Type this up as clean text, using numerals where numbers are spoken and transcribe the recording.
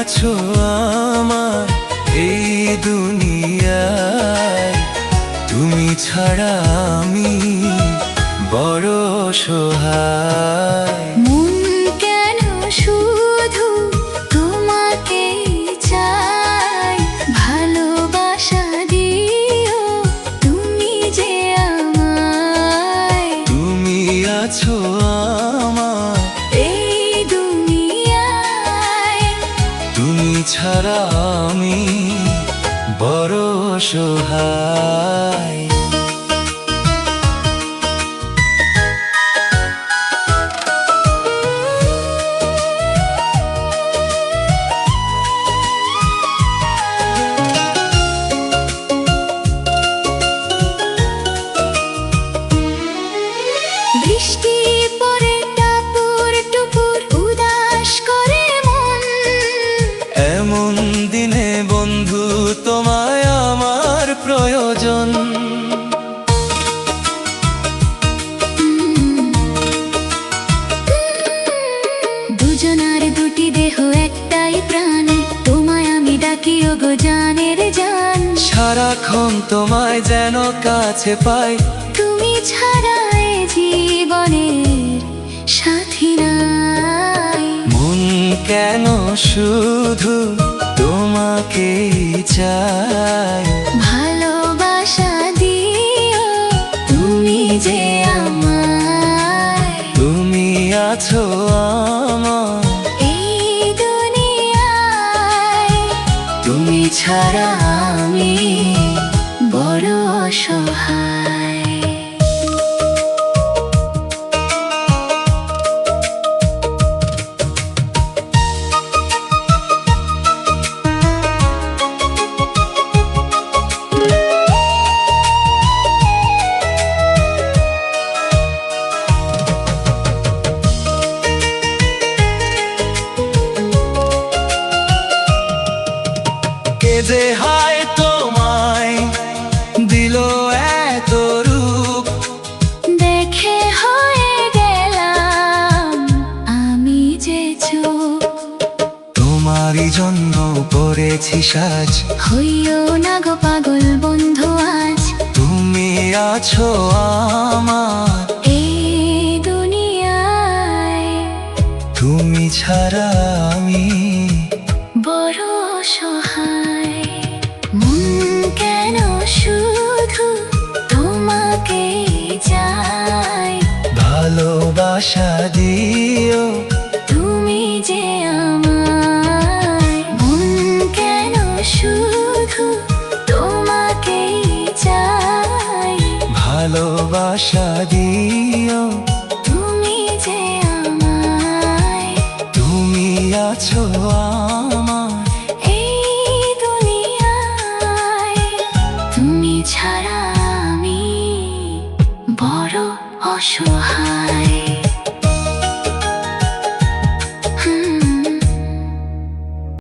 আছো আমার এই দুনিয়ায়, তুমি ছাড়া আমি বড় অসহায়। মন কেন শুধু তোমাকে চাই, ভালোবাসা দিও তুমি যে আমায়। তুমি আছো আমার এই দুনিয়ায়, তুমি ছাড়া আমি বড় অসহায়। বৃষ্টি পড়ে টাপুর টুপুর উদাস করে মন, এমন দিনে বন্ধু তোমায় আমার প্রয়োজন। দুজনার দুটি দেহ একটাই প্রাণ, তোমায় আমি ডাকি ওগো জানের জান। সারাক্ষণ তোমায় যেন কাছে পাই, তুমি ছাড়া এ জীবনের সাথী নাই। মন কেন শুধু তোমাকেই চাই, ভালোবাসা দিও তুমি যে আমায়। তুমি আছো আমার এই দুনিয়ায়, তুমি ছাড়া আমি বড় অসহায়। কে যে হায় তোমায় দিল এত রূপ, দেখে হয়ে গেলাম আমি যে চুপ। তোমারই জন্য পড়েছি সাজ, হইও না গো পাগল বন্ধু আজ। তুমি আছো আমার এই দুনিয়ায়, তুমি ছাড়া আমি বড় অসহায়। মন কেন শুধু তোমাকে চাই, ভালোবাসা দিও তুমি যে আমায়। মন কেন শুধু তোমাকে চাই, ভালোবাসা দিও তুমি যে আমায়। তুমি আছো